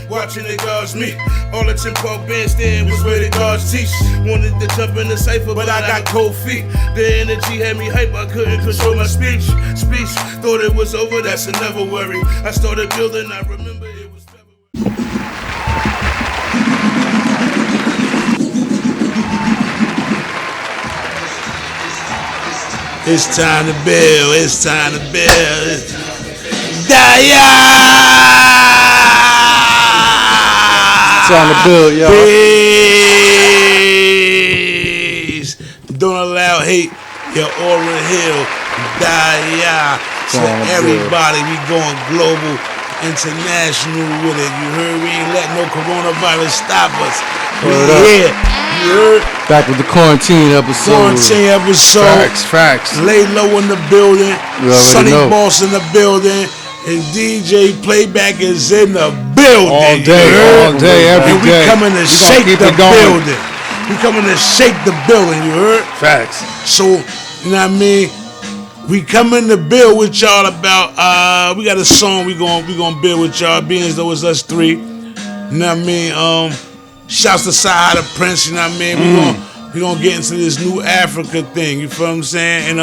watching the guards meet. All the 10 Park bandstand was where the guards teach. Wanted to jump in the cypher, but I got cold feet. The energy had me hype, I couldn't control my speech. Thought it was over, that's another worry. I started building, I remember it was February. It's time to build, it's time to build. Daya! It's time to build, yo. Peace. Don't allow hate, your aura hill. Daya. To everybody, we going global, international with it. You heard? We ain't letting no coronavirus stop us. We here. You heard? Back with the quarantine episode. Facts. Lay low in the building. Sonny Boss in the building. And DJ Playback is in the building. All day, every and day. We coming to shake the building. We coming to shake the building, you heard? Facts. So, you know what I mean? We coming to build with y'all about, we got a song we gonna build with y'all, being as though it's us three. You know what I mean? Shouts to Sahara Prince, you know what I mean? We gonna get into this new Africa thing, you feel what I'm saying? And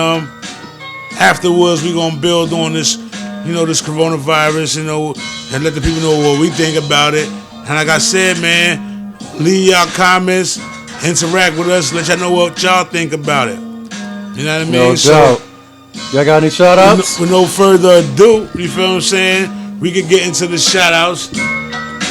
afterwards we gonna build on this, you know, this coronavirus, you know, and let the people know what we think about it. And like I said, man, leave y'all comments, interact with us, let y'all know what y'all think about it. You know what I mean? No doubt. Y'all got any shout outs? With no further ado, you feel what I'm saying? We can get into the shout outs. We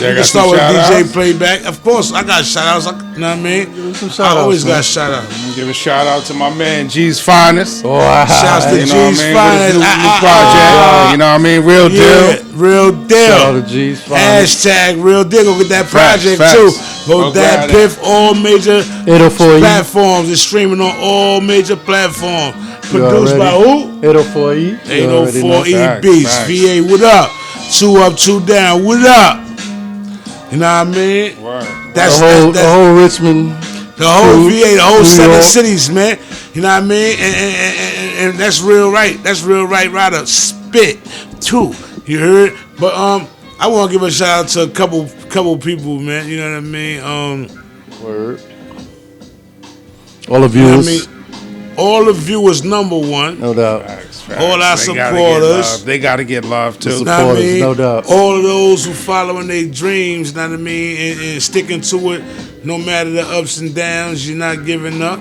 can start with DJ Playback. Of course, I got shout outs. You know what I mean? Give him some shout outs. I always got shout outs. Give a shout out to my man G's Finest. Shouts to G's Finest. New project. You know what I mean? Real deal. Real deal. Shout out to G's Finest. Hashtag real deal. Go get that project too. Go that Piff. All major 804E platforms. It's streaming on all major platforms. Produced by who? 804E. 804E Beats. VA, what up? 2 up, 2 down. What up? You know what I mean? Word. That's the whole Richmond. The whole VA, the whole 7 cities, man. You know what I mean? And that's real right. That's real right, Ryder. Spit, too. You heard? But I want to give a shout out to a couple people, man. You know what I mean? Word. All the viewers. You know what I mean? All the viewers, number one. No doubt. Facts. All our supporters. They got to get love, too. Know what I mean? No doubt. All of those who following their dreams, know what I mean, and sticking to it, no matter the ups and downs, you're not giving up.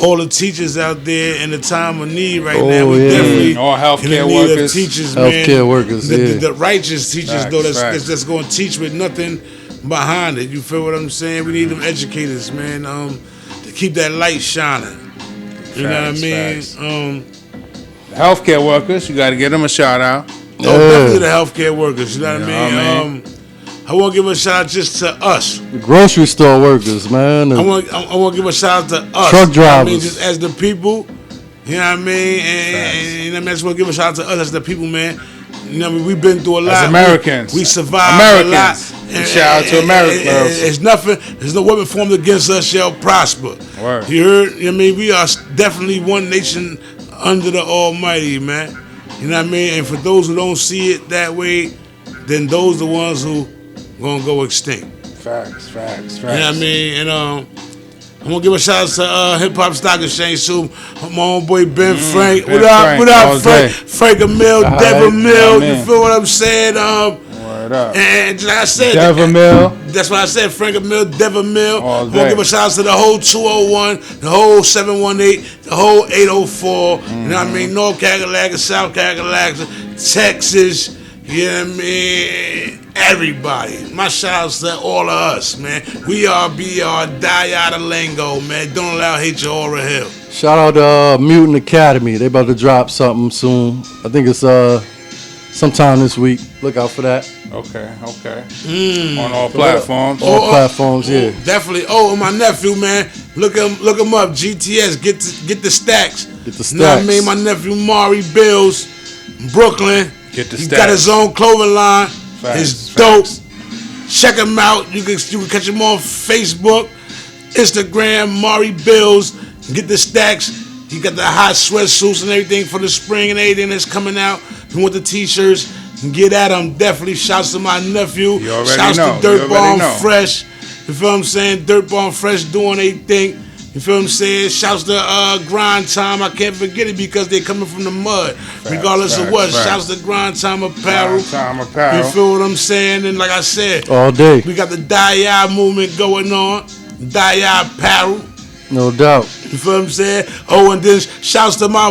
All the teachers out there in the time of need right now, we definitely all healthcare in the need of teachers, healthcare man. workers, the righteous teachers, facts, though, that's going to teach with nothing behind it. You feel what I'm saying? We need them educators, man, to keep that light shining. You know what I mean? Healthcare workers, you got to give them a shout out. Definitely the healthcare workers. You know what I mean? I want to give a shout out just to us. The grocery store workers, man. I want to give a shout out to us. Truck drivers. You know what I mean? Just as the people. You know what I mean? And you know, I just want to give a shout out to us as the people, man. You know what I mean? We've been through a lot. As Americans. We survived a lot. And shout out to Americans. It's nothing. There's no weapon formed against us shall prosper. Word. You heard? I mean, we are definitely one nation under the Almighty, man. You know what I mean? And for those who don't see it that way, then those are the ones who gonna go extinct. Facts. You know what I mean? And I'm gonna give a shout out to Hip Hop Stock Exchange too. My homeboy Ben Frank. What up, Frank? Frank Emil, Devin Mill. You feel what I'm saying? Word up. And like I said, Devin Mill. That's what I said. Frank Emil, Devin Mill. I'm gonna give a shout out to the whole 201, the whole 718, the whole 804. You know what I mean? North Carolina, South Carolina, Texas. You know what I mean? Everybody. My shout outs to all of us, man. We are BR, die out of lingo, man. Don't allow hate your aura hill. Shout out to Mutant Academy. They about to drop something soon. I think it's sometime this week. Look out for that. Okay. On all platforms. All platforms, yeah. Definitely. And my nephew, man. Look him up. GTS. Get the stacks. Get the stacks. You know what I mean? My nephew Mari Bills, Brooklyn. Get the He stacks. got his own clothing line. Facts, It's dope. Check him out. You can catch him on Facebook, Instagram, Mari Bills. Get the stacks. He got the hot sweatsuits and everything for the spring and everything that's coming out. You want the t-shirts? Get at him, definitely. Shouts to my nephew. You already Shouts know. to Dirt You already Bomb know. Fresh. You feel what I'm saying? Dirt Bomb Fresh doing their thing. You feel what I'm saying? Shouts to Grind Time. I can't forget it because they coming from the mud. Regardless of what. facts. Shouts to Grind Time Apparel. Grind Time Apparel. You feel what I'm saying? And like I said, All day, we got the Daya movement going on. Daya Apparel. no doubt. You feel what I'm saying? Oh, and then shouts to my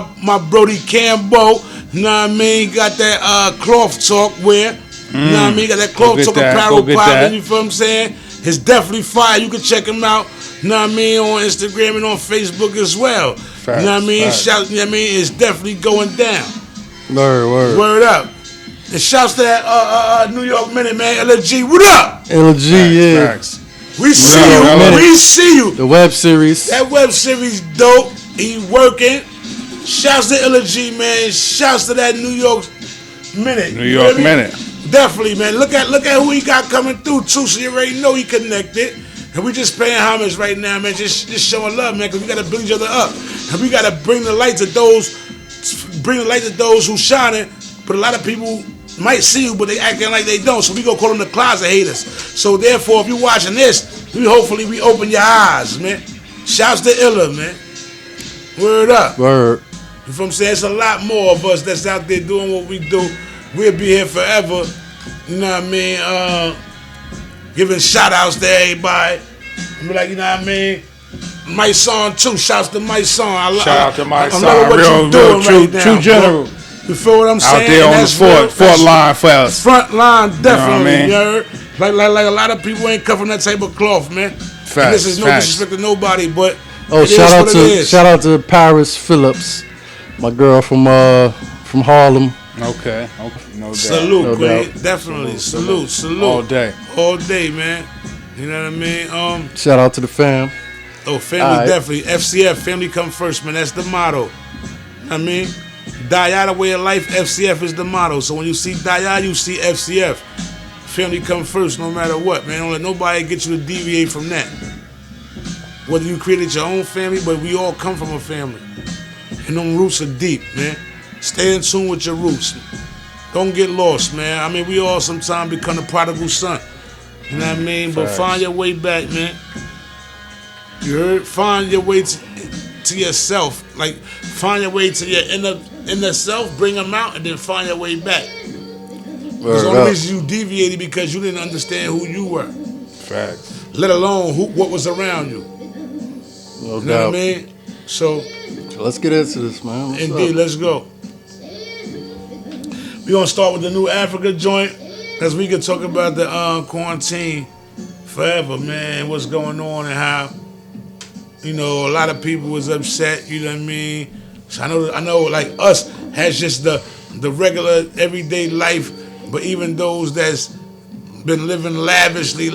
Brody Cambo. You know what I mean? Got that cloth talk wear. You know what I mean? Got that cloth get talk that, apparel go get popping. that. You feel what I'm saying? It's definitely fire. You can check him out. You know what I mean? On Instagram and on Facebook as well. Facts, you know what I mean? facts. Shout, you know what I mean? It's definitely going down. Word. Word up. And shouts to that New York Minute, man. LG, what up? LG, yeah. Facts. We see up, you. Minute? We see you. The web series. That web series dope. He working. Shouts to LG, man. Shouts to that New York Minute. New You York feel me? Minute. Definitely, man. Look at who he got coming through too. So you already know he connected. And we just paying homage right now, man. Just showing love, man. Because we gotta build each other up. And we gotta bring the light to those who shining. But a lot of people might see you, but they acting like they don't. So we gonna call them the closet haters. So therefore, if you watching this, hopefully we open your eyes, man. Shouts to Illa, man. Word up. Word. You feel what I'm saying? It's a lot more of us that's out there doing what we do. We'll be here forever. You know what I mean? Giving shout outs to everybody. Be like, you know what I mean? My Son too. Shouts to My Son. Shout out to My I Son. know what Real you doing true, right now, true bro. general. You feel what I'm saying? Out there on the That's real. front line for us. Front line, definitely. I mean? You heard? Like a lot of people ain't covering that type of cloth, man. Facts, And this is no facts. disrespect to nobody, but Oh, it is shout what it is. out to Paris Phillips, my girl from Harlem. Okay. No doubt. Salute, No Queen. doubt. Definitely. Salute. All day. All day, man. You know what I mean? Shout out to the fam. Family Alright. definitely. FCF, family come first, man. That's the motto. I mean, Daya, the way of life, FCF is the motto. So when you see Daya, you see FCF. Family come first no matter what, man. Don't let nobody get you to deviate from that. Whether you created your own family, but we all come from a family. And them roots are deep, man. Stay in tune with your roots. Don't get lost, man. I mean, we all sometimes become the prodigal son. You know what I mean? But Facts. find your way back, man. You heard? Find your way to yourself. Like, find your way to your inner self, bring them out, and then find your way back. Because Word the only up. reason you deviated because you didn't understand who you were, Facts. let alone what was around you. No You know doubt. what I mean? So, Let's get into this, man. What's indeed, up? let's go. We're going to start with the new Africa joint, because we can talk about the quarantine forever, man, what's going on and how, you know, a lot of people was upset, you know what I mean? So I know like us has just the regular everyday life, but even those that's been living lavishly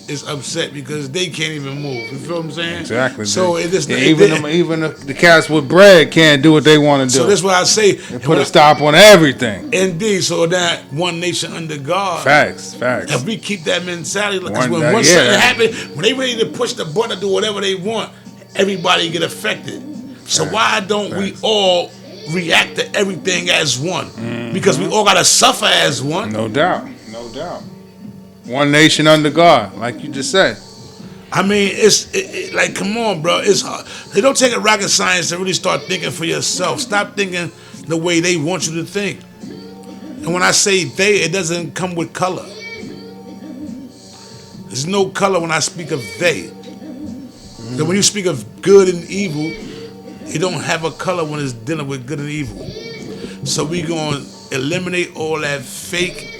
is upset because they can't even move. You feel what I'm saying? Exactly. So it is Yeah, even the cats with bread can't do what they want to do. so that's what I say. They put a stop on everything. Indeed. So that one nation under God. Facts. If we keep that mentality, because when Yeah. something happens, when they ready to push the button to do whatever they want, everybody get affected. So why don't we all react to everything as one? Because we all gotta suffer as one. No doubt. One nation under God, like you just said. I mean, it's like, come on, bro. It's hard. They don't take a rocket science to really start thinking for yourself. Stop thinking the way they want you to think. And when I say they, it doesn't come with color. There's no color when I speak of they. And when you speak of good and evil, it don't have a color when it's dealing with good and evil. So we gonna eliminate all that fake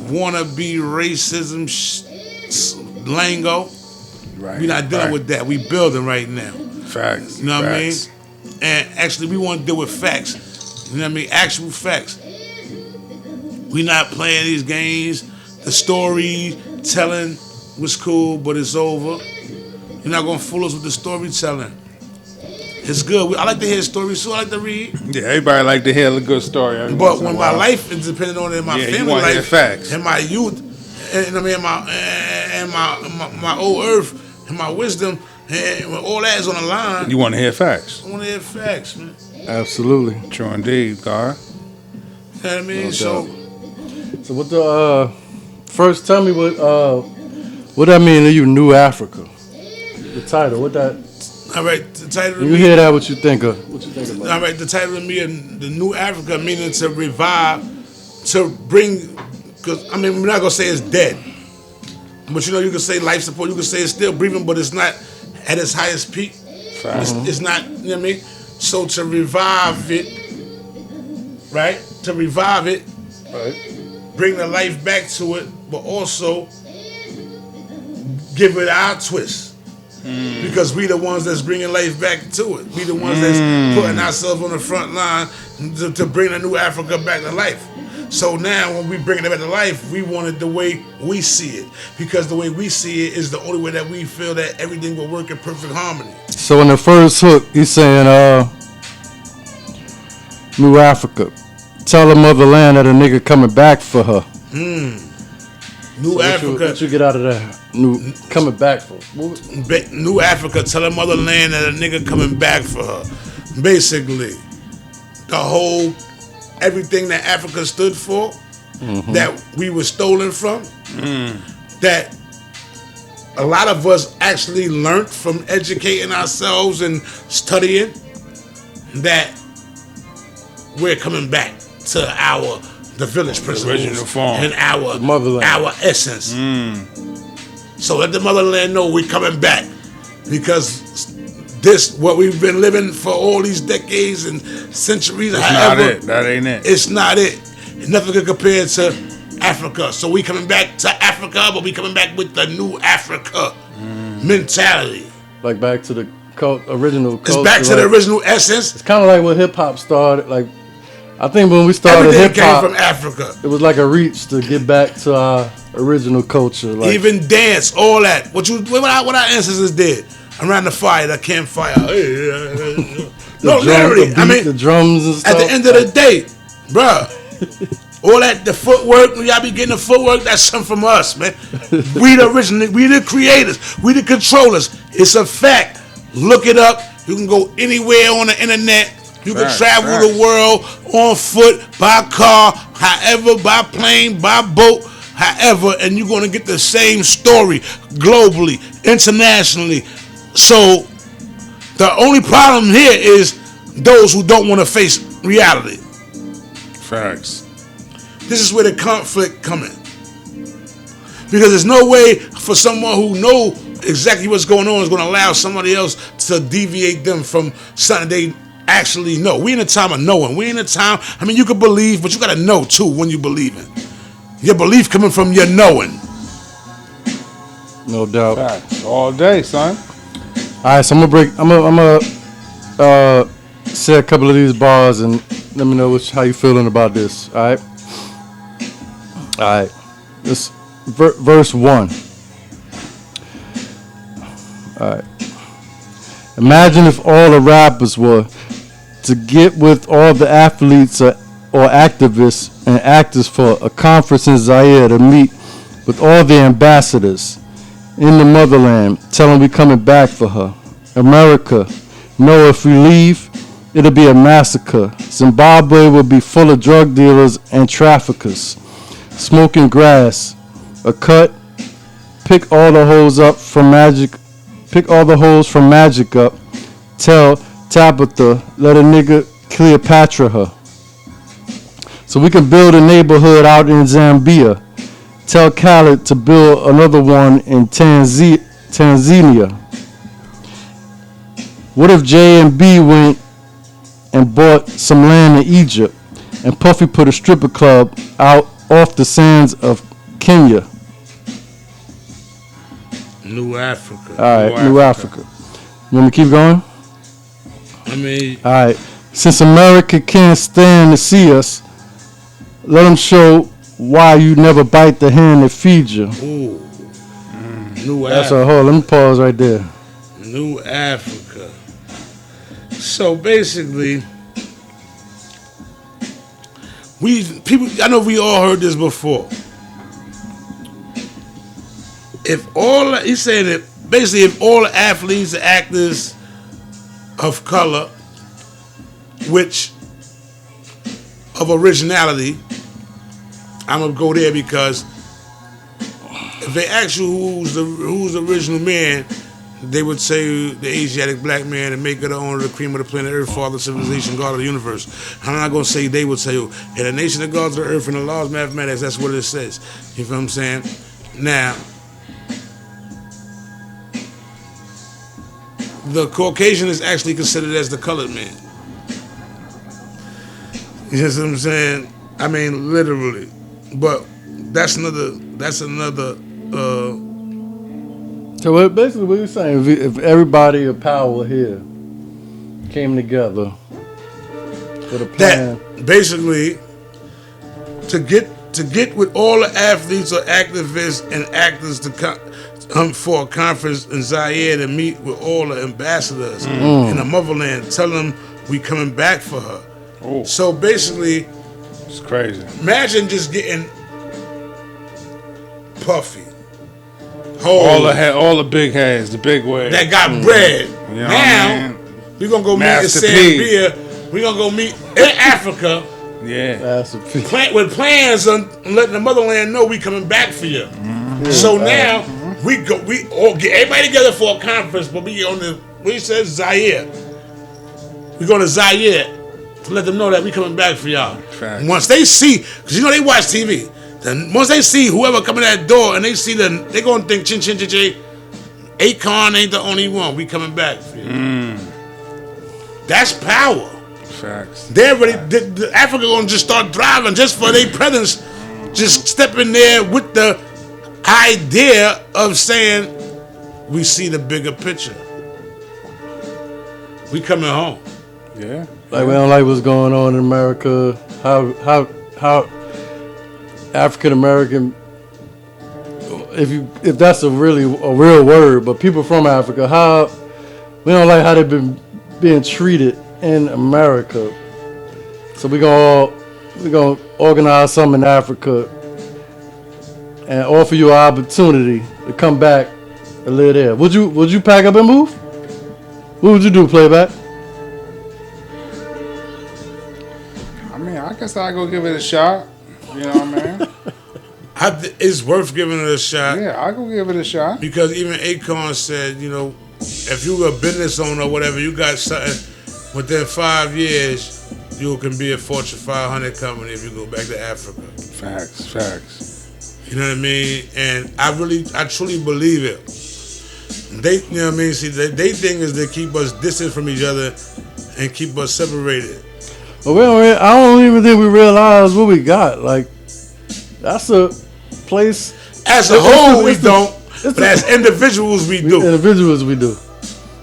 wannabe racism lingo. Right. We're not dealing with that. We building right now. Facts. You know what Facts. I mean? And actually, we want to deal with facts. You know what I mean? Actual facts. We not playing these games. The story telling was cool, but it's over. You're not gonna fool us with the storytelling. It's good. I like to hear stories too. I like to read. Yeah, everybody like to hear a good story. every But once in a when my while. life is depending on it, in my Yeah, you family wanna hear life, facts. and my youth, and I mean my old earth and my wisdom, and when all that is on the line, You want to hear facts. I want to hear facts, man. Absolutely. True indeed, God. know what I mean? No So So what the first? Tell me what that mean to you? New Africa. The title. What that? all right, the title When of you me, hear that, what you think of? What you think about? all right, the title of me and the New Africa meaning to revive, to bring. Because I mean, we're not gonna say it's dead, but you know, you can say life support. You can say it's still breathing, but it's not at its highest peak. It's not. You know what I mean? So to revive it, right? To revive it, Right. bring the life back to it, but also give it our twist. Because we the ones that's bringing life back to it. We the ones that's putting ourselves on the front line to bring the New Africa back to life. So now when we bring it back to life, we want it the way we see it. Because the way we see it is the only way that we feel that everything will work in perfect harmony. So in the first hook, he's saying, New Africa. Tell the motherland that a nigga coming back for her. New Africa. What you get out of that? New coming back for? New Africa, tell her motherland that a nigga coming back for her. Basically, the whole, everything that Africa stood for, that we were stolen from, that a lot of us actually learned from educating ourselves and studying, that we're coming back to the village principles original form. and our Motherland. our essence. So let the motherland know we're coming back, because this what we've been living for all these decades and centuries. That's however, not it. That ain't it. It's not it. Nothing can compare to Africa. So we coming back to Africa, but we coming back with the New Africa mentality. Like back to the original culture. It's back to the original essence. It's kind of like when hip hop started. Like I think when we started Everything hip came hop, from Africa. it was like a reach to get back to our original culture. Like, Even dance, all that. What our ancestors did around the fire, the campfire. No, literally. the beat, the drums and stuff. At the end of the day, bruh, all that, the footwork, when y'all be getting the footwork, that's something from us, man. We the original, we the creators, we the controllers. It's a fact. Look it up. You can go anywhere on the internet. You can travel the world on foot, by car, however, by plane, by boat, however, and you're going to get the same story globally, internationally. So the only problem here is those who don't want to face reality. Facts. This is where the conflict come in. Because there's no way for someone who know exactly what's going on is going to allow somebody else to deviate them from something they actually know. We in a time of knowing. We in a time, I mean, you can believe, but you got to know too when you believe in. Your belief coming from your knowing. no doubt. Facts. All day, son. All right, so I'm gonna say a couple of these bars and let me know how you feeling about this. All right. All right. This verse 1. All right. Imagine if all the rappers were to get with all the athletes or activists and actors for a conference in Zaire to meet with all the ambassadors in the motherland, tell them we coming back for her. America, know if we leave, it'll be a massacre. Zimbabwe will be full of drug dealers and traffickers, smoking grass. A cut, pick all the holes from magic up. Tell Tabitha, let a nigga Cleopatra her. So we can build a neighborhood out in Zambia. Tell Khaled to build another one in Tanzania. What if J and B went and bought some land in Egypt and Puffy put a stripper club out off the sands of Kenya? New Africa. All right, New Africa. You want me to keep going? I mean, all right. Since America can't stand to see us, let them show why you never bite the hand that feeds you. ooh. New That's Africa. a whole. Let me pause right there. New Africa. So basically, I know we all heard this before. He said that basically if all the athletes and actors of color, which of originality, I'm gonna go there because if they ask you who's the original man, they would say the Asiatic black man, the maker, the owner, the cream of the planet Earth, father, civilization, God of the universe. I'm not gonna say they would say, in the nation of gods of the earth and the laws of mathematics. That's what it says. You feel what I'm saying? Now, the Caucasian is actually considered as the colored man. You know what I'm saying? I mean, literally. But that's another. So basically, what you're saying, if everybody of power here came together with a plan, that basically to get with all the athletes or activists and actors to for a conference in Zaire to meet with all the ambassadors in the motherland, tell them we coming back for her. Oh. So basically, It's crazy. imagine just getting Puffy, All the big heads, the big way. that got bread. You know Now what I mean? we gonna go meet Master in P. Zambia. We gonna go meet in Africa. Yeah. that's a piece. With plans on letting the motherland know we coming back for you. So now we all get everybody together for a conference, but we said Zaire. We going to Zaire to let them know that we coming back for y'all. Facts. Once they see, because they watch TV. Then once they see whoever coming that door and they see they gonna think chin chin chin chin. Akon ain't the only one. We coming back for you. That's power. Facts. They already, the Africa gonna just start thriving just for their presence, just stepping there with the idea of saying, we see the bigger picture. We coming home. Yeah. Like we don't like what's going on in America. How African American, if that's a real word, but people from Africa, how we don't like how they've been being treated in America. So we gonna organize something in Africa and offer you an opportunity to come back and live there. Would you pack up and move? What would you do, Playback? I mean, I guess I'll go give it a shot. You know what I mean? It's worth giving it a shot. Yeah, I'll go give it a shot. Because even Akon said, if you a business owner or whatever, you got something within 5 years, you can be a Fortune 500 company if you go back to Africa. Facts. You know what I mean? And I truly believe it. They, you know what I mean? See, they thing is to keep us distant from each other and keep us separated. Well, I don't even think we realize what we got. Like, that's a place. As a whole, we don't. But as individuals, we do. Individuals, we do.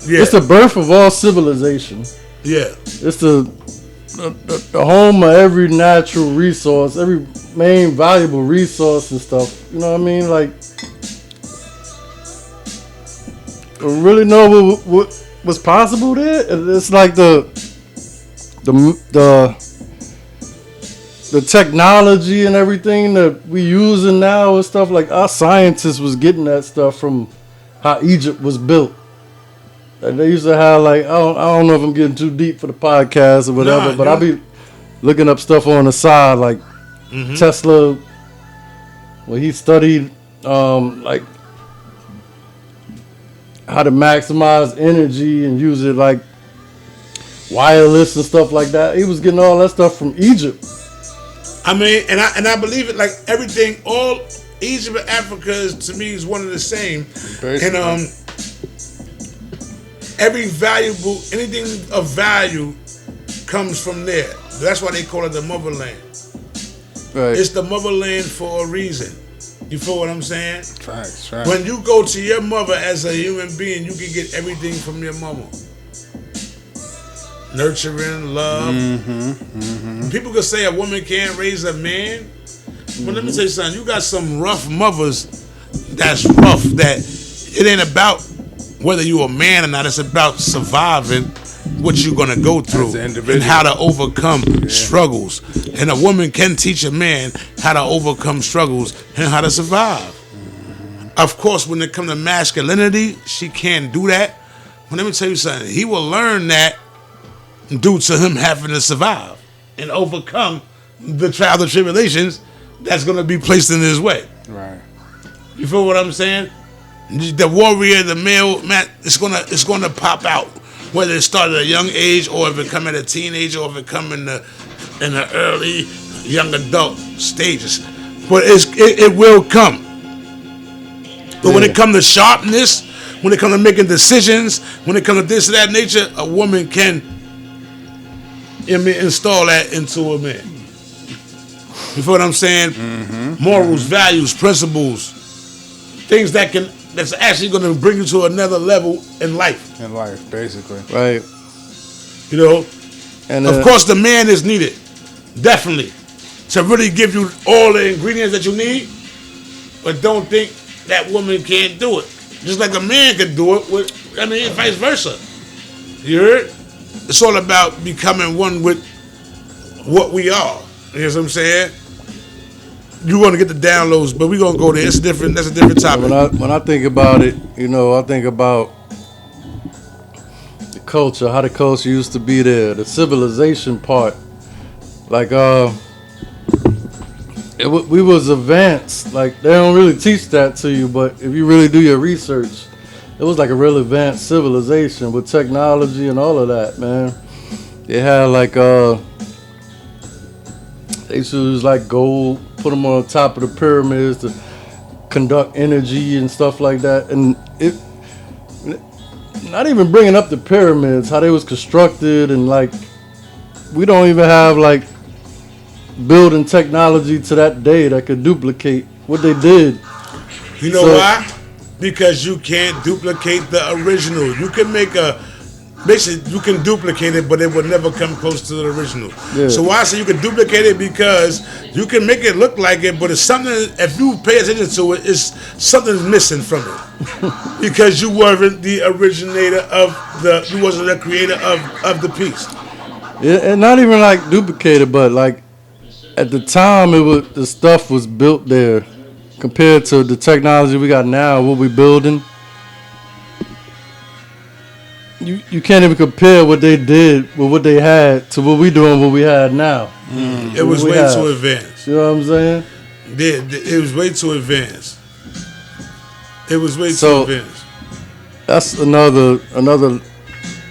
Yeah. It's the birth of all civilization. Yeah. It's the home of every natural resource, every main valuable resource and stuff. You know what I mean? Like, really know what was possible there. It's like the technology and everything that we using now and stuff. Like, our scientists was getting that stuff from how Egypt was built. Like, they used to have, like, I don't know if I'm getting too deep for the podcast or whatever, but I'll be looking up stuff on the side, like Tesla, where he studied like how to maximize energy and use it like wireless and stuff like that. He was getting all that stuff from Egypt. I mean, and I believe it. Like everything, all Egypt and Africa to me is one and the same. Basically. And anything of value comes from there. That's why they call it the motherland. Right. It's the motherland for a reason. You feel what I'm saying? Facts. When you go to your mother as a human being, you can get everything from your mama. Nurturing, love. People could say a woman can't raise a man. But let me tell you something. You got some rough mothers that's rough. That it ain't about whether you a man or not. It's about surviving what you're going to go through and how to overcome struggles. And a woman can teach a man how to overcome struggles and how to survive. Of course, when it comes to masculinity, she can't do that. But let me tell you something. He will learn that due to him having to survive and overcome the trials and tribulations that's gonna be placed in his way. Right. You feel what I'm saying? The warrior, the male, man, it's gonna pop out. Whether it started at a young age or if it come at a teenager or if it come in the early young adult stages. But it will come. But when it comes to sharpness, when it comes to making decisions, when it comes to this or that nature, a woman can install that into a man. You feel what I'm saying? Mm-hmm. Morals, values, principles, things that's actually going to bring you to another level in life. In life, basically. Right. You know? And of course, the man is needed. Definitely. To really give you all the ingredients that you need. But don't think that woman can't do it. Just like a man can do it vice versa. You heard? It's all about becoming one with what we are. You know what I'm saying? You're going to get the downloads, but we're going to go there. That's a different topic. When I think about it, I think about the culture, how the culture used to be there, the civilization part. Like, we was advanced. Like, they don't really teach that to you, but if you really do your research, it was like a real advanced civilization with technology and all of that, man. They had like, they used to use like gold, put them on top of the pyramids to conduct energy and stuff like that. And it, not even bringing up the pyramids, how they was constructed, and like, we don't even have like building technology to that day that could duplicate what they did. You know why? Because you can't duplicate the original. You can basically you can duplicate it, but it will never come close to the original. Yeah. So why I say you can duplicate it? Because you can make it look like it, but it's something, if you pay attention to it, something's missing from it. Because you weren't the originator you wasn't the creator of the piece. Yeah, and not even like duplicated, but like at the time the stuff was built there compared to the technology we got now, what we building. You can't even compare what they did with what they had to what we doing, what we had now. It was way too advanced. You know what I'm saying? It was way too advanced. It was way too advanced. That's another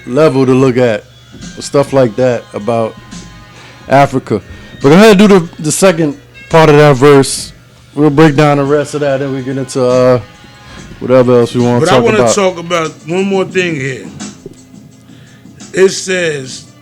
level to look at. Stuff like that about Africa. But go ahead and do the second part of that verse. We'll break down the rest of that and we get into whatever else we want to talk about. But I want to talk about one more thing here. It says,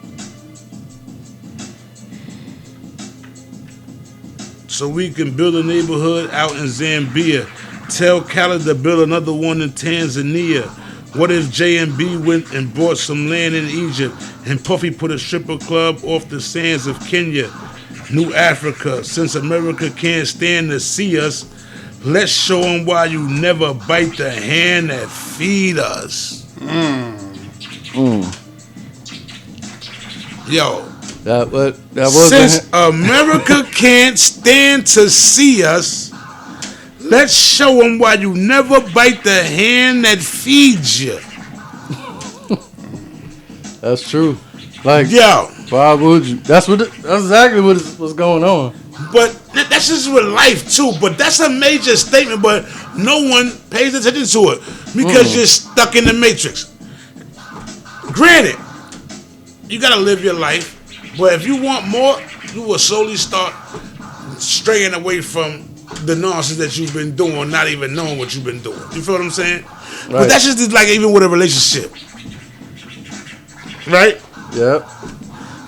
so we can build a neighborhood out in Zambia. Tell Khaled to build another one in Tanzania. What if J&B went and bought some land in Egypt and Puffy put a stripper club off the sands of Kenya? New Africa, since America can't stand to see us, let's show them why you never bite the hand that feed us. Yo, that was since America can't stand to see us, let's show them why you never bite the hand that feeds you. That's true. Like, yo, why would you? That's exactly what's going on. But that's just with life too. But that's a major statement. But no one pays attention to it because you're stuck in the matrix. Granted, you gotta live your life. But if you want more, you will slowly start straying away from the nonsense that you've been doing, not even knowing what you've been doing. You feel what I'm saying? Right. But that's just like even with a relationship, right? Yep.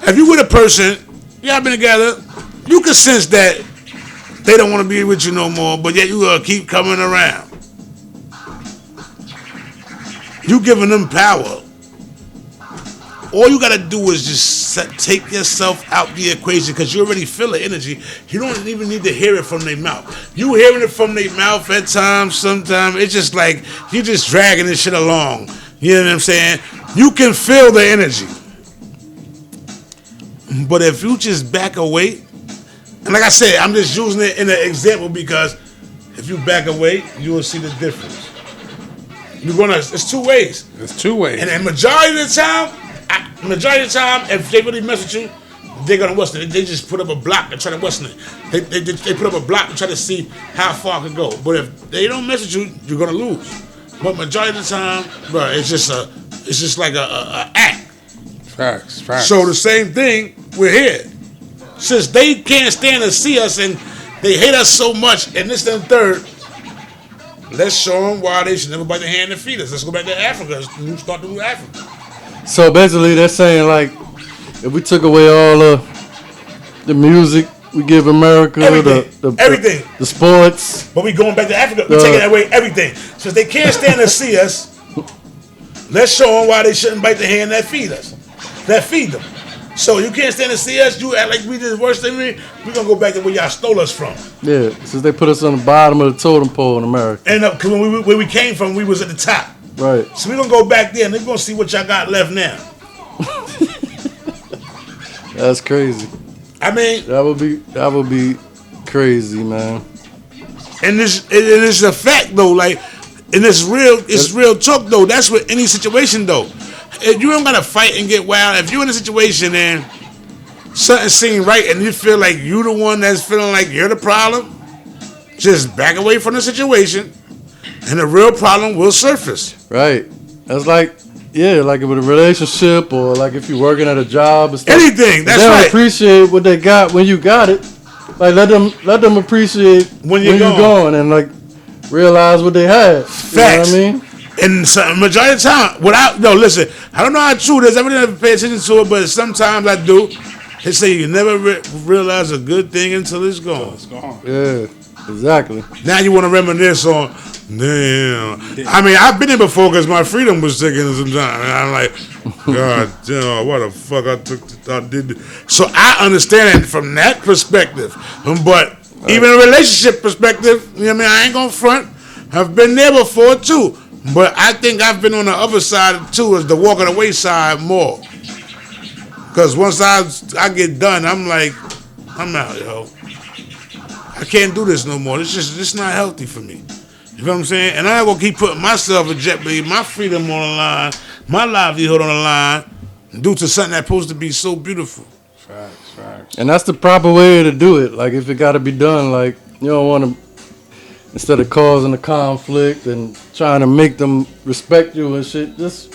If you with a person, y'all been together, you can sense that they don't want to be with you no more, but yet you gotta keep coming around. You giving them power. All you gotta do is just take yourself out the equation because you already feel the energy. You don't even need to hear it from their mouth. You hearing it from their mouth at times, sometimes it's just like you just dragging this shit along. You know what I'm saying? You can feel the energy. But if you just back away, and like I said, I'm just using it in an example because if you back away, you will see the difference. It's two ways. It's two ways. And the majority of the time, if they really mess with you, they're gonna what's it? They just put up a block and try to what's it? They put up a block and try to see how far it can go. But if they don't mess with you, you're gonna lose. But majority of the time, bro, it's just like a act. Facts. So the same thing, we're here. Since they can't stand to see us and they hate us so much, and this and third, let's show them why they should never bite their hand and feed us. Let's go back to Africa. Let's start to do Africa. So basically, they're saying like, if we took away all the music we give America, everything, the sports, but we going back to Africa. We're taking away everything. Since they can't stand to see us, let's show them why they shouldn't bite the hand that feed us, that feed them. So you can't stand to see us. You act like we did worse than me. We're gonna go back to where y'all stole us from. Yeah, since they put us on the bottom of the totem pole in America. And cause where we came from, we was at the top. Right. So we're gonna go back there and they're gonna see what y'all got left now. That's crazy. I mean, that would be crazy, man. And it's a fact though, like, and it's real talk though. That's with any situation though. If you don't gotta fight and get wild, if you're in a situation and something seems right and you feel like you the one that's feeling like you're the problem, just back away from the situation and the real problem will surface. Right. That's like, yeah, like with a relationship or like if you're working at a job or stuff. Anything, that's they don't right. appreciate what they got when you got it. Like let them appreciate when you're gone and like realize what they had. Facts. You know what I mean? And some majority of the time, listen, I don't know how true it is. I really never pay attention to it, but sometimes I do. They say you never realize a good thing until it's gone. It's gone. Yeah, exactly. Now you want to reminisce on, damn. I mean, I've been there before because my freedom was taken sometimes. And I'm like, God damn, what the fuck I did. So I understand it from that perspective. But even a relationship perspective, you know what I mean? I ain't going to front. I've been there before too. But I think I've been on the other side too, is the walking away side more. Because once I get done, I'm like, I'm out, yo. I can't do this no more. It's not healthy for me. You know what I'm saying? And I'm not going to keep putting myself in jeopardy, my freedom on the line, my livelihood on the line, due to something that's supposed to be so beautiful. Facts. And that's the proper way to do it. Like if it got to be done, like you don't want to, instead of causing a conflict and trying to make them respect you and shit, just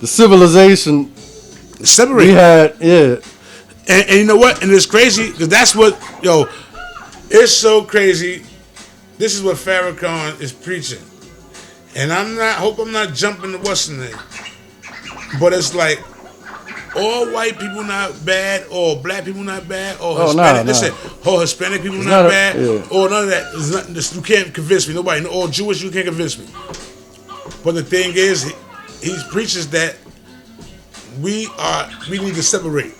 the civilization separate. We had, yeah. And you know what? And it's crazy because that's what, it's so crazy. This is what Farrakhan is preaching. And hope I'm not jumping to what's the name. But it's like, all white people not bad, or black people not bad, or Hispanic. Listen, all Hispanic people not bad, or none of that. There's nothing, you can't convince me. Nobody, all Jewish, you can't convince me. But the thing is, he preaches that we need to separate.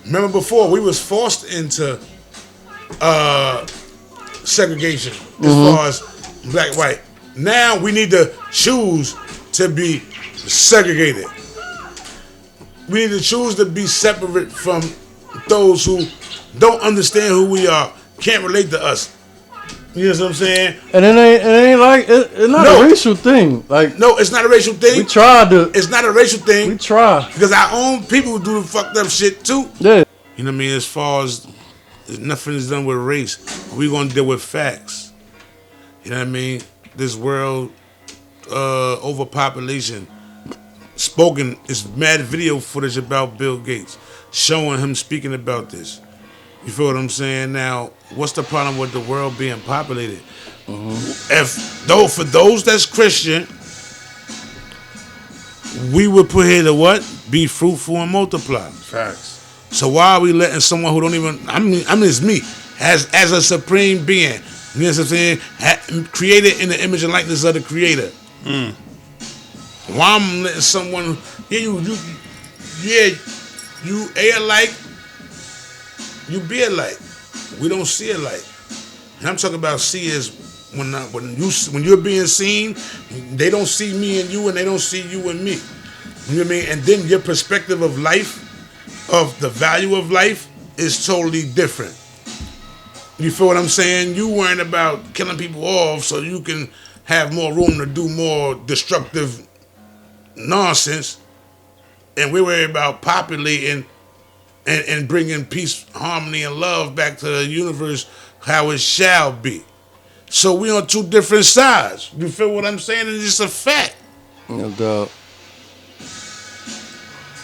Remember before we was forced into segregation as far as black white. Now we need to choose to be segregated. We need to choose to be separate from those who don't understand who we are, can't relate to us. You know what I'm saying? And it ain't like it's not a racial thing. Like no, it's not a racial thing. We tried to. It's not a racial thing. We try because our own people do the fucked up shit too. Yeah. You know what I mean? As far as nothing is done with race, we gonna deal with facts. You know what I mean? This world overpopulation. Spoken is mad video footage about Bill Gates showing him speaking about this. You feel what I'm saying? Now, what's the problem with the world being populated? For those that's Christian, we would put here to what? Be fruitful and multiply. Facts. So why are we letting someone who don't even? I mean, it's me as a supreme being. You know what I'm saying? Created in the image and likeness of the Creator. Why I'm letting someone? You a alike. You be alike. We don't see alike. And I'm talking about see as when you're being seen, they don't see me and you, and they don't see you and me. You know what I mean? And then your perspective of life, of the value of life, is totally different. You feel what I'm saying? You worrying about killing people off so you can have more room to do more destructive nonsense, and we worry about populating and bringing peace, harmony, and love back to the universe how it shall be. So we on two different sides. You feel what I'm saying? It's just a fact. No doubt.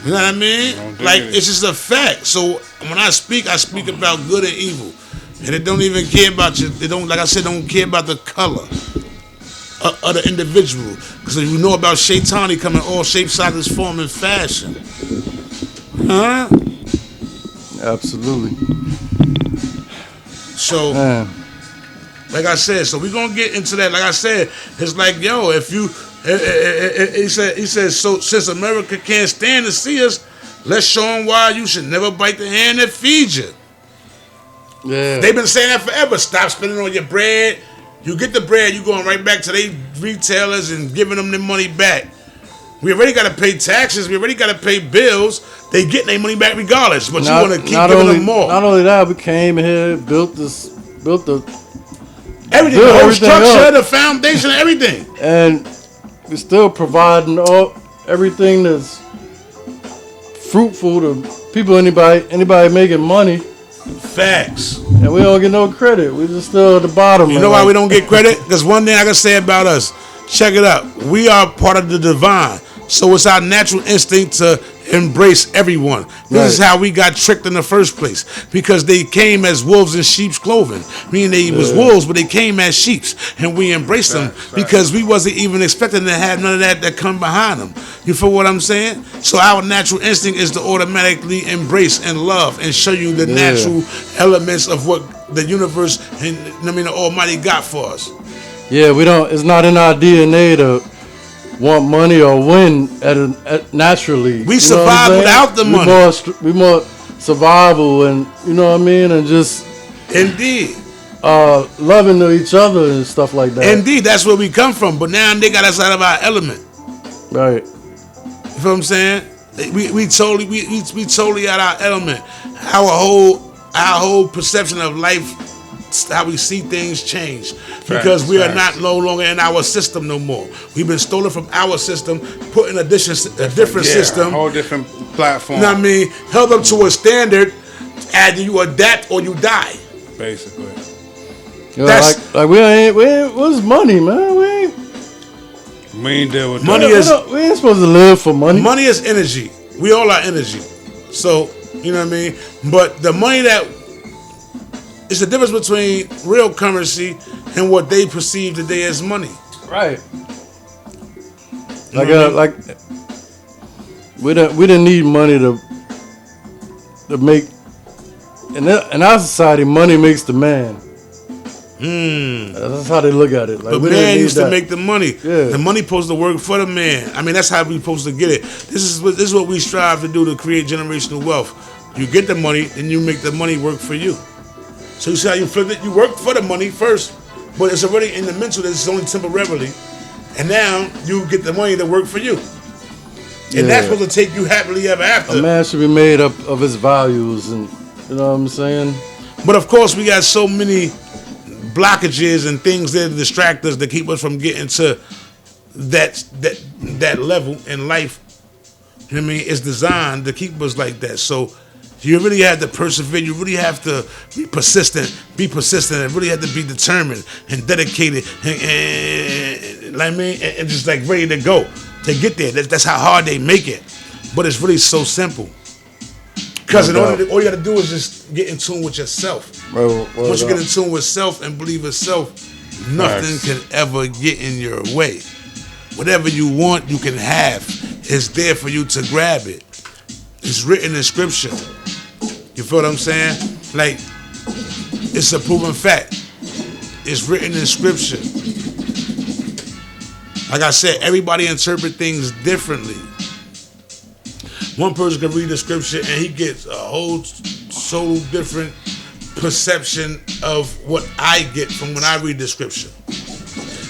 You know what I mean? Like, it's just a fact. So when I speak about good and evil. And they don't even care about you. They don't, like I said, don't care about the color of the individual. Because you know about Shaitani coming all shapes, sizes, form, and fashion. Huh? Absolutely. So, Man. like I said, so we're going to get into that. Like I said, it's like, yo, if you, he said, so since America can't stand to see us, let's show them why you should never bite the hand that feeds you. Yeah. They've been saying that forever. Stop spending on your bread. You get the bread, you going right back to the retailers and giving them their money back. We already got to pay taxes. We already got to pay bills. They getting their money back regardless. But you want to keep giving them more. Not only that, we came here, built the everything, the whole structure, the foundation, everything. And we're still providing everything that's fruitful to people, anybody making money. Facts. And we don't get no credit. We're just still at the bottom. You know why we don't get credit? Because one thing I can say about us, check it out. We are part of the divine. So it's our natural instinct to embrace everyone. This is how we got tricked in the first place. Because they came as wolves in sheep's clothing. Meaning they was wolves, but they came as sheeps. And we embraced them because we wasn't even expecting to have none of that come behind them. You feel what I'm saying? So our natural instinct is to automatically embrace and love and show you the natural elements of what the universe and the Almighty got for us. Yeah, we don't. It's not in our DNA to want money or win naturally. We survive without the money. We more survival, and you know what I mean, and just indeed loving to each other and stuff like that. Indeed, that's where we come from. But now they got us out of our element. Right. You feel what I'm saying? We totally out our element. Our whole perception of life, how we see things change because we are not no longer in our system no more. We've been stolen from our system, put in a different system, a whole different platform. You know what I mean? Held up to a standard, either you adapt or you die. Basically, like we ain't what's money, man? We ain't deal with money. We ain't supposed to live for money. Money is energy. We all are energy. So you know what I mean. But the money that it's the difference between real currency and what they perceive today as money. Right. Like we didn't need money to make. In our society, money makes the man. That's how they look at it. Like, but man used to make the money. Yeah. The money supposed to work for the man. I mean, that's how we supposed to get it. This is what we strive to do to create generational wealth. You get the money, then you make the money work for you. So you see how you flip it? You work for the money first, but it's already in the mental that it's only temporarily. And now you get the money to work for you. And that's supposed to take you happily ever after. A man should be made up of his values, and you know what I'm saying? But of course, we got so many blockages and things that distract us that keep us from getting to that level in life. You know what I mean? It's designed to keep us like that. So you really have to persevere. You really have to be persistent, and really have to be determined and dedicated, and like me, and just like ready to go to get there. That's how hard they make it, but it's really so simple. Because all you got to do is just get in tune with yourself. Once you get in tune with self and believe in self, nothing can ever get in your way. Whatever you want, you can have. It's there for you to grab it. It's written in scripture. You feel what I'm saying? Like, it's a proven fact. It's written in scripture. Like I said, everybody interprets things differently. One person can read the scripture and he gets a whole total different perception of what I get from when I read the scripture.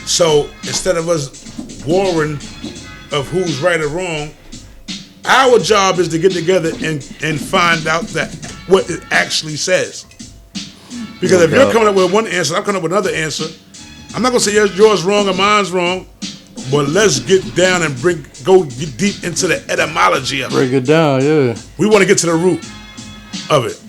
So instead of us warring of who's right or wrong, our job is to get together and find out that what it actually says. Because if you're coming up with one answer, I'm coming up with another answer. I'm not gonna say yours wrong or mine's wrong, but let's get down and go deep into the etymology of it. Break it down, yeah. We want to get to the root. of it.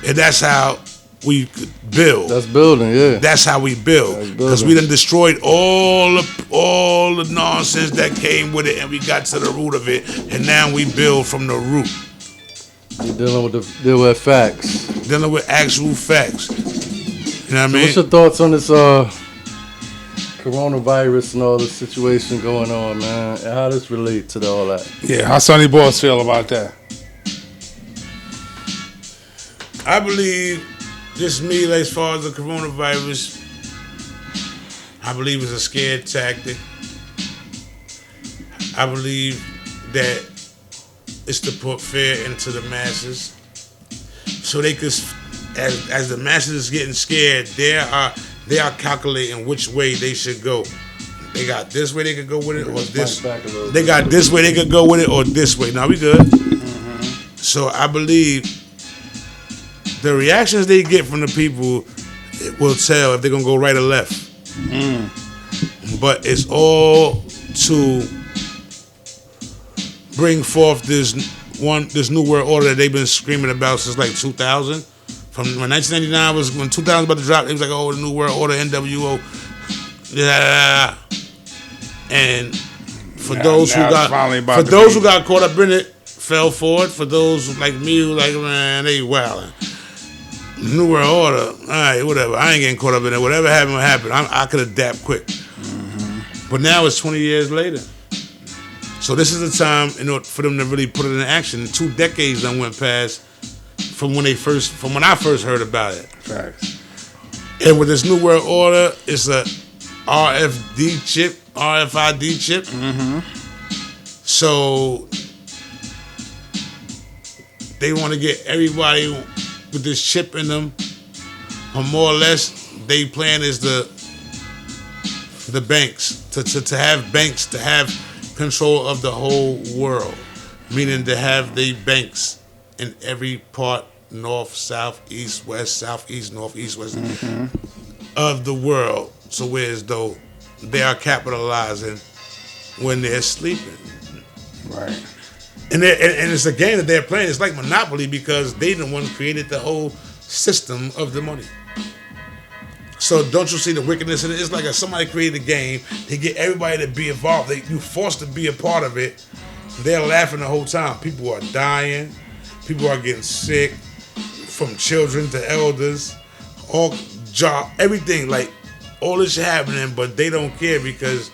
And that's how we could build. That's building, yeah. That's how we build. That's Because we done destroyed all the nonsense that came with it, and we got to the root of it, and now we build from the root. You're dealing with facts. Dealing with actual facts. You know what I mean? What's your thoughts on this coronavirus and all the situation going on, man? And how does relate to all that? Yeah, how Sonny Boss feel about that? I believe, just me, like, as far as the coronavirus, I believe it's a scare tactic. I believe that it's to put fear into the masses, so they could, as the masses is getting scared, they are calculating which way they should go. They got this way they could go with it, or this. They got this way they could go with it, or this way. Now we good. Mm-hmm. So I believe the reactions they get from the people will tell if they're gonna go right or left. Mm. But it's all to bring forth this new world order that they've been screaming about since like 2000. From when 1999 was when 2000 was about to drop, it was like, oh, the new world order, NWO. Yeah. And for those who got caught up in it, fell for it. For those like me who like, man, they wildin'. New world order, all right, whatever. I ain't getting caught up in it. Whatever happened, what happened. I could adapt quick. Mm-hmm. But now it's 20 years later. So this is the time in order for them to really put it in action. 2 decades done went past from when I first heard about it. Facts. And with this new world order, it's a RFID chip. Mm-hmm. So they want to get everybody with this chip in them, or more or less, they plan is the banks to have banks to have control of the whole world, meaning to have the banks in every part, north, south, east, west, southeast, northeast, west, mm-hmm. of the world. So whereas though they are capitalizing when they're sleeping, right? And it's a game that they're playing. It's like Monopoly because they the ones created the whole system of the money. So don't you see the wickedness in it? It's like if somebody created a game, they get everybody to be involved. You forced to be a part of it. They're laughing the whole time. People are dying. People are getting sick, from children to elders, all job, everything. Like all this shit happening, but they don't care because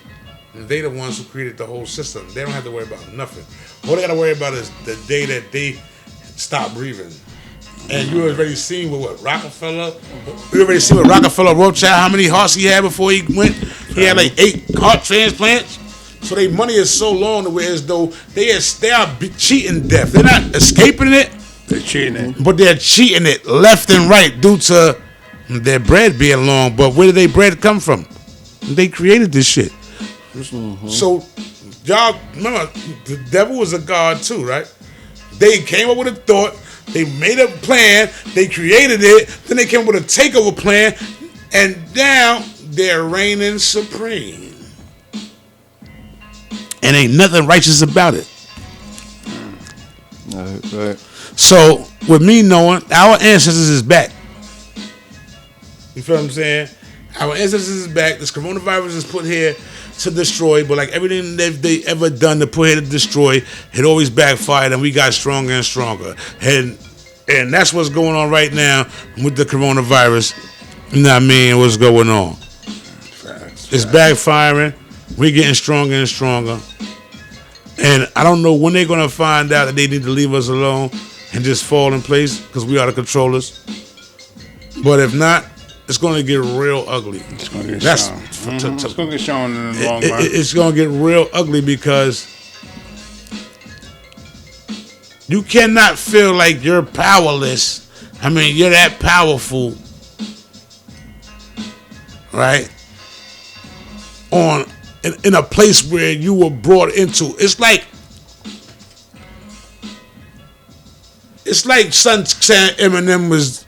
they the ones who created the whole system. They don't have to worry about nothing. All they got to worry about is the day that they stop breathing. And you already seen with what Rockefeller. You already seen with Rockefeller Rothschild how many hearts he had before he went. He had like 8 heart transplants. So their money is so long to where as though they are cheating death. They're not escaping it. They're cheating it. But they're cheating it left and right due to their bread being long. But where did their bread come from? They created this shit. Mm-hmm. So y'all remember the devil was a god too, right? They came up with a thought. They made a plan. They created it. Then they came up with a takeover plan. And now they're reigning supreme. And ain't nothing righteous about it. Right. So, with me knowing, our ancestors is back. You feel what I'm saying? Our ancestors is back. This coronavirus is put here to destroy, but like everything that they ever done to put here to destroy, it always backfired, and we got stronger and stronger. And that's what's going on right now with the coronavirus. You know what I mean? What's going on? It's backfiring. We're getting stronger and stronger. And I don't know when they're going to find out that they need to leave us alone and just fall in place because we are the controllers. But if not, it's going to get real ugly. It's going to get shown. It's going to get shown in the long run. It's going to get real ugly because you cannot feel like you're powerless. I mean, you're that powerful, right? In a place where you were brought into. It's like Son saying Eminem was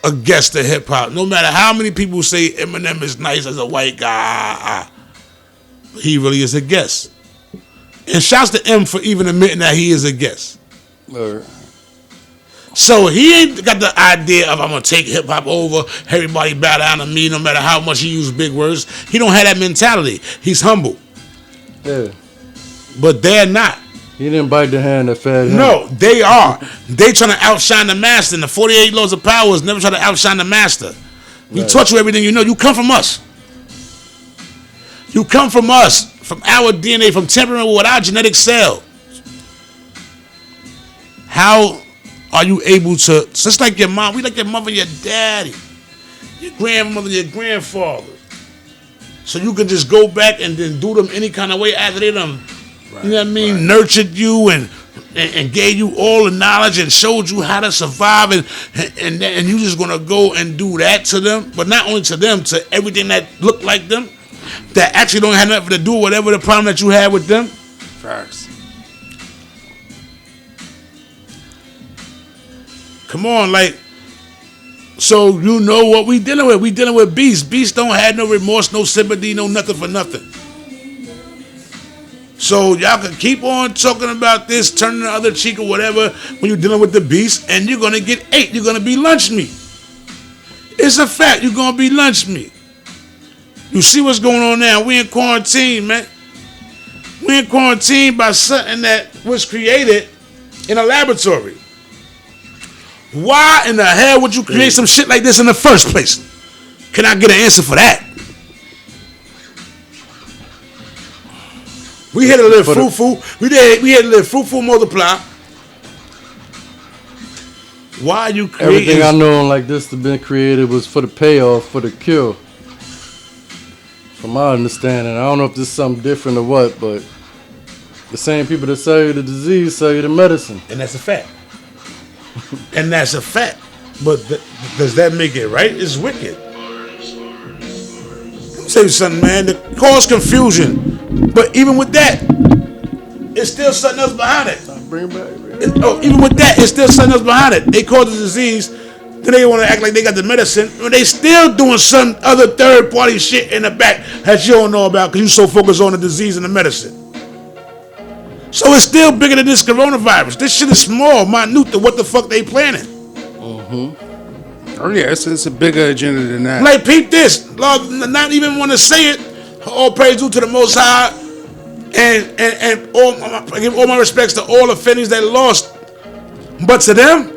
a guest of hip hop. No matter how many people say Eminem is nice as a white guy, he really is a guest. And shouts to M for even admitting that he is a guest. So he ain't got the idea of I'm gonna take hip hop over, everybody bow down to me no matter how much he use big words. He don't have that mentality. He's humble. Yeah. But they're not. He didn't bite the hand that fed him. No, they are. They trying to outshine the master. And the 48 laws of power is never trying to outshine the master. We taught you everything you know. You come from us. You come from us, from our DNA, from temperament with our genetic cell. How are you able to, just like your mom, we like your mother, your daddy, your grandmother, your grandfather. So you can just go back and then do them any kind of way after they done, right, you know what I mean, nurtured you and gave you all the knowledge and showed you how to survive and you just gonna go and do that to them, but not only to them, to everything that look like them, that actually don't have nothing to do with whatever the problem that you had with them. Facts. Come on, like, so you know what we dealing with. We dealing with beasts. Beasts don't have no remorse, no sympathy, no nothing for nothing. So y'all can keep on talking about this, turning the other cheek or whatever when you're dealing with the beast, and you're going to get ate. You're going to be lunch meat. It's a fact. You're going to be lunch meat. You see what's going on now. We in quarantine, man. We in quarantine by something that was created in a laboratory. Why in the hell would you create some shit like this in the first place? Can I get an answer for that? We here to live fruitful. We here to live fruitful, multiply. Why are you creating? Everything I know like this to been created was for the payoff, for the cure. From my understanding, I don't know if this is something different or what, but the same people that sell you the disease sell you the medicine. And that's a fact. And that's a fact. But does that make it right? It's wicked. Let me tell you something, man. It cause confusion. But even with that, it's still something else behind it. Even with that, it's still something else behind it. They cause the disease, then they want to act like they got the medicine, but they still doing some other third-party shit in the back that you don't know about because you so focused on the disease and the medicine. So it's still bigger than this coronavirus. This shit is small, minute to what the fuck they planning. Oh yeah, it's a bigger agenda than that. Like, peep this. Lord, not even want to say it. All praise due to the Most High. And I give all my respects to all the families that lost. But to them,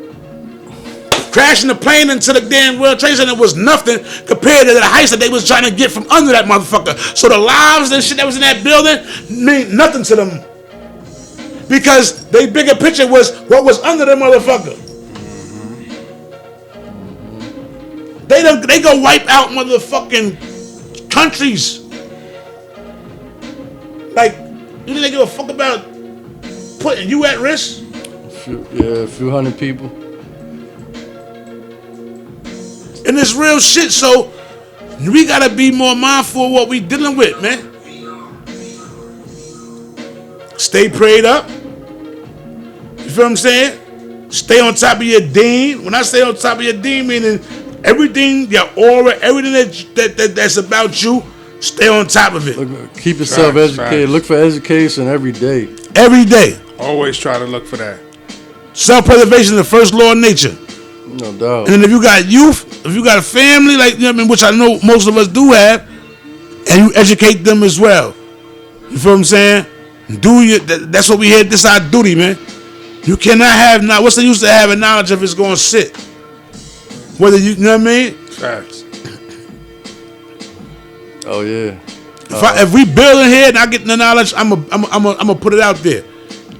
crashing the plane into the damn World Trade Center was nothing compared to the heist that they was trying to get from under that motherfucker. So the lives and shit that was in that building mean nothing to them. Because their bigger picture was what was under the motherfucker. They go wipe out motherfucking countries. Like, you think they give a fuck about putting you at risk? A few hundred people. And it's real shit, so we gotta be more mindful of what we dealing with, man. Stay prayed up. You feel what I'm saying? Stay on top of your deen. When I say on top of your deen, meaning everything, your aura, everything that's about you, stay on top of it. Keep yourself educated. Look for education every day. Every day. Always try to look for that. Self-preservation is the first law of nature. No doubt. And then if you got youth, if you got a family, like, you know what I mean, which I know most of us do have, and you educate them as well. You feel what I'm saying? That's what we had. This is our duty, man. You cannot have now. What's the use of having knowledge if it's going to sit? Whether you know what I mean? Facts. Oh yeah. If we building here and I get the knowledge, I'm gonna put it out there,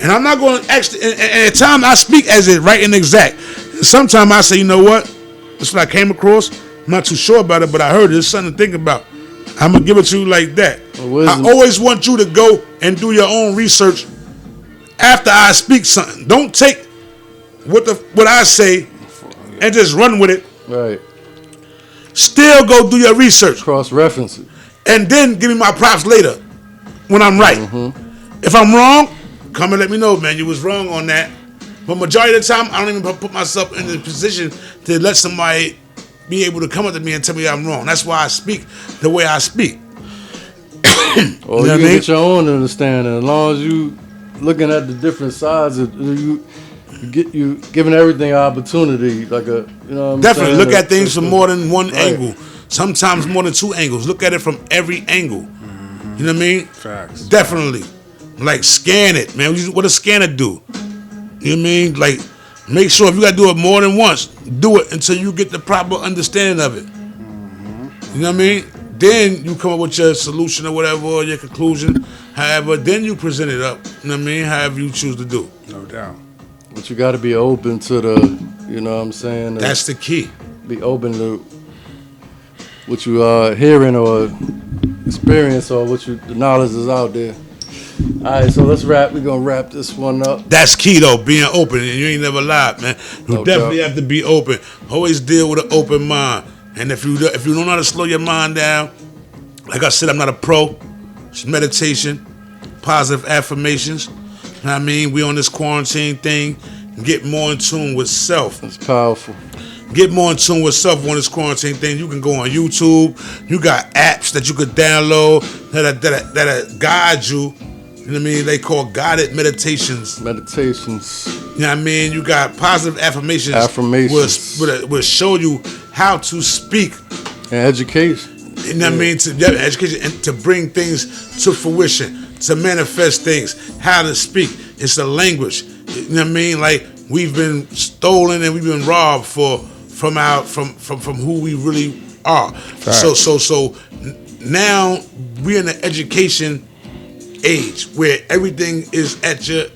and I'm not going to actually. And at times I speak as it right and exact. Sometimes I say, you know what? This is what I came across. I'm not too sure about it, but I heard it. It's something to think about. I'm gonna give it to you like that. I always want you to go and do your own research after I speak something. Don't take what I say and just run with it. Right. Still go do your research. Cross-reference it. And then give me my props later when I'm right. If I'm wrong, come and let me know, man. You was wrong on that. But majority of the time, I don't even put myself in the position to let somebody be able to come up to me and tell me I'm wrong. That's why I speak the way I speak. Or you can get your own understanding. As long as you looking at the different sides, you you giving everything an opportunity, like a you know. What I'm Definitely saying? look at things from more than one Right. angle. Sometimes more than two angles. Look at it from every angle. You know what I mean? Facts. Definitely. Like scan it, man. What does scanner do? You know what I mean? Like make sure if you gotta do it more than once, do it until you get the proper understanding of it. You know what I mean? Then you come up with your solution or whatever, or your conclusion. However, then you present it up. You know what I mean? However you choose to do. No doubt. But you got to be open to the, you know what I'm saying? That's the key. Be open to what you are hearing or experience or the knowledge is out there. All right, so let's wrap. We're going to wrap this one up. That's key though, being open, and you ain't never lied, man. You No definitely doubt. have to be open. Always deal with an open mind. And if you don't know how to slow your mind down, like I said, I'm not a pro. It's meditation, positive affirmations. You know what I mean? We on this quarantine thing. Get more in tune with self. It's powerful. Get more in tune with self on this quarantine thing. You can go on YouTube. You got apps that you could download that guide you. You know what I mean? They call guided meditations. Meditations. You know what I mean? You got positive affirmations. Affirmations. Will show you how to speak. And education. You know what I mean? To education and to bring things to fruition, to manifest things, how to speak. It's a language. You know what I mean? Like we've been stolen and we've been robbed from who we really are. Right. So now we're in the education age where everything is at your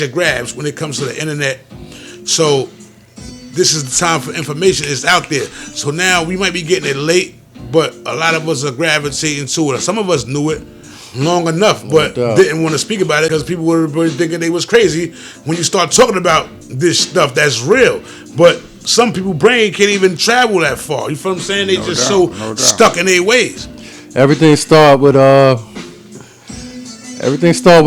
grabs when it comes to the internet. So this is the time for information. It's out there. So now we might be getting it late, but a lot of us are gravitating to it. Some of us knew it long enough, but doubt. didn't want to speak about it because people were thinking they was crazy when you start talking about this stuff that's real. But some people's brain can't even travel that far. You feel what I'm saying? They No just doubt, so no doubt. stuck in their ways. Everything start with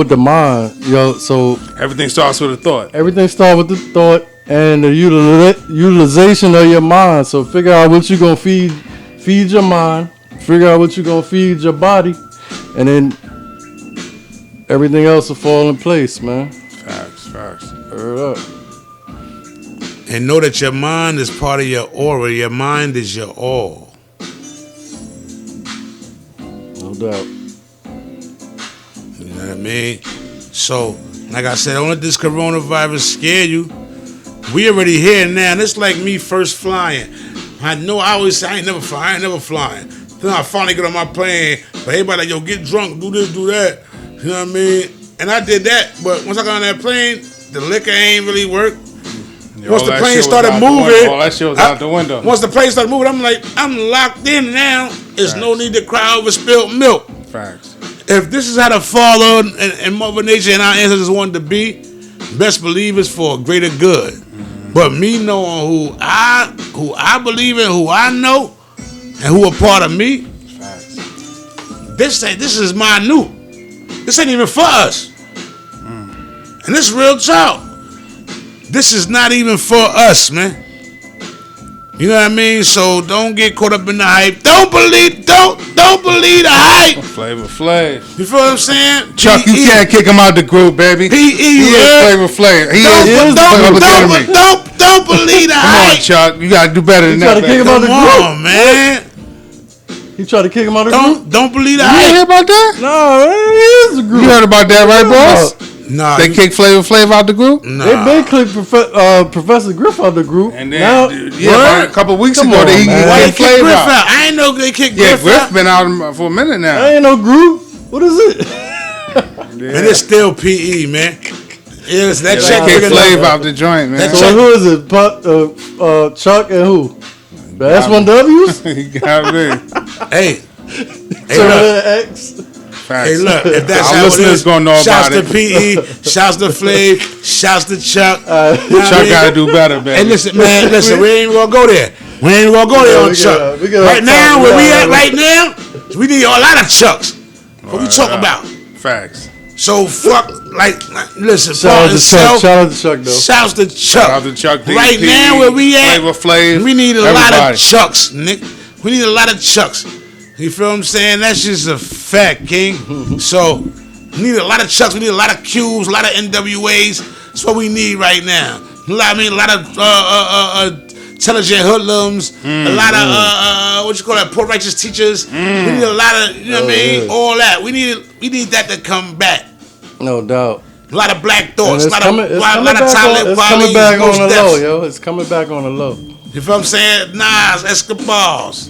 the mind, yo. So Everything starts with a thought. everything start with the thought and the utilization of your mind. So figure out what you're gonna feed your mind. Figure out what you're gonna feed your body, and then everything else will fall in place, man. Facts. Word up. And know that your mind is part of your aura. Your mind is your all. No doubt. You know what I mean? So, like I said, don't let this coronavirus scare you. We already here now. And it's like me first flying. I know I always say I ain't never flying. Then I finally get on my plane. But everybody like, yo, get drunk, do this, do that. You know what I mean? And I did that. But once I got on that plane, the liquor ain't really work. Once the plane started moving, all that shit was out the window. Once the plane started moving, I'm like, I'm locked in now. There's no need to cry over spilled milk. Facts. If this is how the Father and Mother Nature and our ancestors wanted to be, best believe it's for a greater good. But me knowing who I believe in, who I know, and who a part of me, Facts. this is minute. This ain't even for us. And this real talk. This is not even for us, man. You know what I mean? So don't get caught up in the hype. Don't believe the hype. Flavor Flav. You feel what I'm saying? Chuck, you can't kick him out the group, baby. P.E. He is Flavor Flav. He is public enemy. Don't believe the Come on, hype. Chuck. You gotta do better than You try that. to kick him baby. out the Come group. on, man. He tried to kick him out of the group. Don't believe the You hear hype. about that? No, it is a group. You heard about that, right, boss? Nah, They kicked Flavor Flav out the group. They nah. been kicked Professor Griff out the group. And then, now, about a couple weeks Come ago, on, they man. Why they kicked kick Flav Griff out. out? I ain't know they kicked Yeah, Griff Griff out. been out for a minute now. that ain't no group. What is it? And it's still P.E., man. Yes, that They check kicked big Flav enough. out the joint, man. That So who is it? Chuck and who? The S1Ws? You got me. Hey, Terminator X? Facts. hey, look. If that's Our how it listeners is, gonna know shouts about to it. P.E., shouts to Flav, shouts to Chuck. You know what I Chuck mean? gotta do better, baby. Hey, listen, man, listen. We ain't even gonna go there. We ain't even gonna go there Yeah, on we Chuck. gotta- we gotta Right talk now, where about we it. at right now, we need a lot of Chucks. What we talk about? Facts. So fuck, listen. Shout out to Chuck. Shout out to Chuck, though. Shouts to Chuck. Shout out to Chuck D, Right P, now, where we at, Flavor Flav, we need a lot everybody. of Chucks, Nick. We need a lot of Chucks. You feel what I'm saying? That's just a fact, King. So, we need a lot of Chucks. We need a lot of Qs, a lot of NWAs, That's what we need right now. A lot of intelligent hoodlums, a lot of what you call that, poor righteous teachers. We need a lot of, you know what I mean, all that. We need that to come back. No doubt. A lot of black thoughts, a lot coming of back talent. It's coming back on the low, yo. It's coming back on the low. You feel what I'm saying? Nas, Escobars.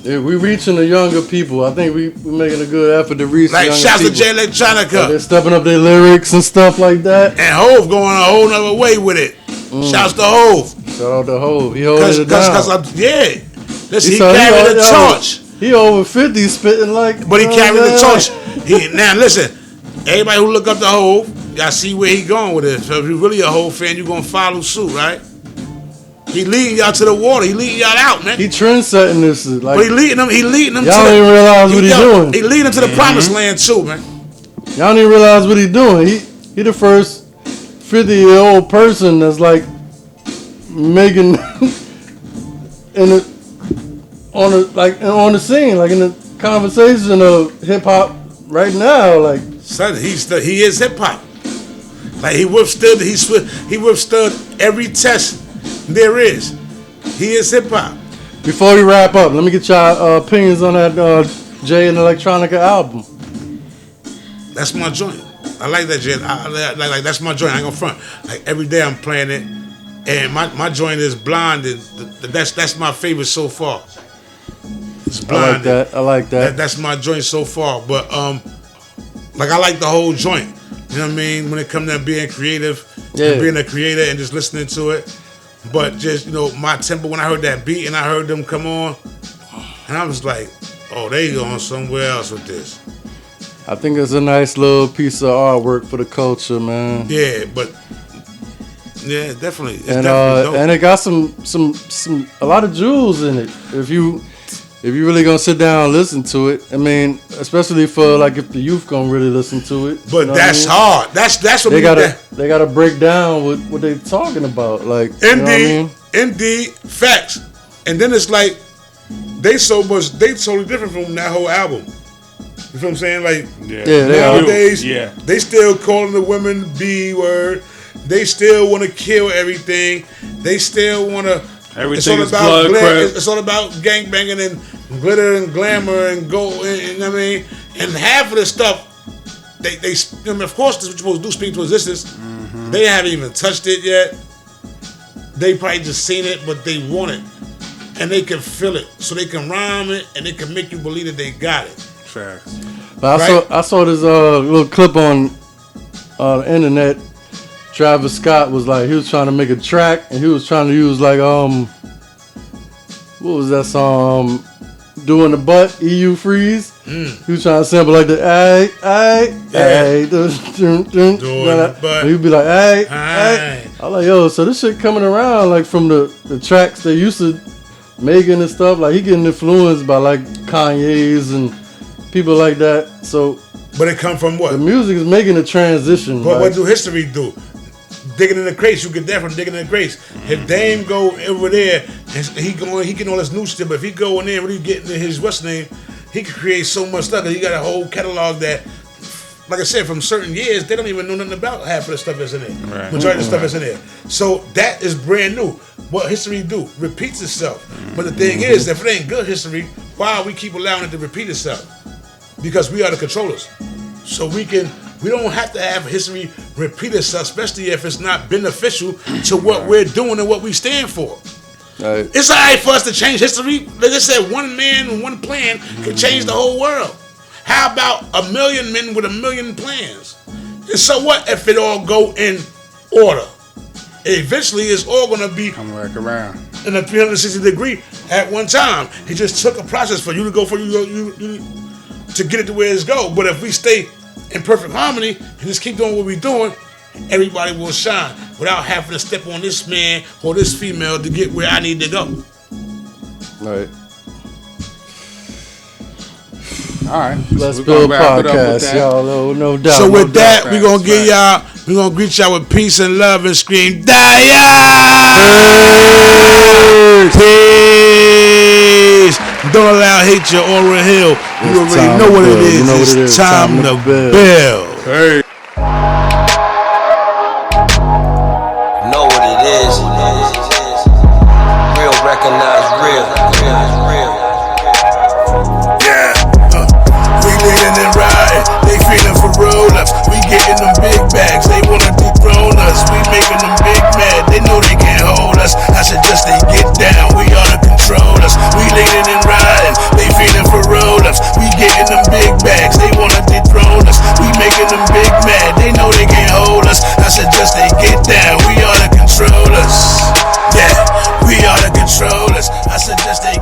Yeah, we reaching the younger people. I think we making a good effort to reach Like the younger shouts to people. Jay Electronica. They're stepping up their lyrics and stuff like that. And Hove going a whole nother way with it. Shouts to Hove. Shout out to Hove. He holding it down. Listen, he carried the torch. He over 50 spitting like. But he carried the torch. Now listen, everybody who look up to Hove, y'all see where he going with it. So if you're really a Hove fan, you're gonna follow suit, right? He leading y'all to the water. He leading y'all out, man. He trend setting this. Like, But he leading them. Y'all don't even realize what he's doing. He leading them to the promised land too, man. Y'all don't even realize what he's doing. He the first 50-year-old person that's like making on the scene, like in the conversation of hip hop right now, like. Son, he is hip hop. Like he withstood every test there is. He is hip hop. Before we wrap up, let me get y'all opinions on that Jay and Electronica album. That's my joint. I like that Jay. Like that's my joint. I ain't gonna front. Like every day I'm playing it, and my joint is Blonde. And that's my favorite so far. It's Blonde. I like that. That's my joint so far. But like I like the whole joint. You know what I mean? When it comes to being creative, and being a creator, and just listening to it. But just, you know, my tempo, when I heard that beat and I heard them come on, and I was like, oh, they going somewhere else with this. I think it's a nice little piece of artwork for the culture, man. Yeah, but yeah, definitely. It's and definitely dope. and it got some a lot of jewels in it. If you really gonna sit down and listen to it, I mean, especially for like if the youth gonna really listen to it. But that's hard. That's what they gotta break down what they talking about. Like, indeed, you know what I mean? Indeed, facts. And then it's like they totally different from that whole album. You feel what I'm saying? Like nowadays, they still calling the women B word. They still want to kill everything. They still want to. Everything is blood. It's all about gangbanging and glitter and glamour and gold. And I mean, and half of the stuff, they I mean, of course, this is what you're supposed to do, speak to existence. Mm-hmm. They haven't even touched it yet. They probably just seen it, but they want it, and they can feel it, so they can rhyme it, and they can make you believe that they got it. Facts. But I saw this little clip on the internet. Travis Scott was like, he was trying to make a track, and he was trying to use like what was that song? Doing the butt, EU Freeze. He was trying to sample like the he'd be like, I was like, yo, so this shit coming around like from the tracks they used to making and stuff. Like he getting influenced by like Kanye's and people like that. So, but it come from what? The music is making a transition. But what do history do? Digging in the crates, you get that from digging in the crates. If Dame go over there and he get all this new shit, but if he go in there and really get into his what's name, he can create so much stuff. He got a whole catalog that, like I said, from certain years they don't even know nothing about half of the stuff that's in there. Right. Majority of the stuff that's in there. So that is brand new. What history do repeats itself. But the thing is, if it ain't good history, why we keep allowing it to repeat itself? Because we are the controllers. So we don't have to have history repeat itself, especially if it's not beneficial to what we're doing and what we stand for. Right. It's all right for us to change history. Like I said, one man, one plan can change the whole world. How about 1 million men with 1 million plans? And so what if it all go in order? Eventually, it's all going to be come back around in a 360 degree at one time. It just took a process for you to go to get it to where it's go. But if we stay in perfect harmony and just keep doing what we're doing, everybody will shine without having to step on this man or this female to get where I need to go. Right. All right. Let's build a podcast, y'all. No doubt. So with that, we're gonna get y'all. We're gonna greet y'all with peace and love and scream, Daya! Peace! Don't allow hate your aura hill. You already know what it is. It's time to build. Hey. Real recognize real. Yeah, we leaning and riding, they feeling for roll-ups. We getting them big bags, they wanna dethrone us. We making them big mad, they know they can't hold us. I suggest they get down, we ought to control us. We leaning and riding, they feeling for roll-ups. We getting them big bags, they wanna dethrone us. We making them big mad, they know they can't hold us. I suggest they get down, we ought to control us. Yeah, we ought to control us. I suggest they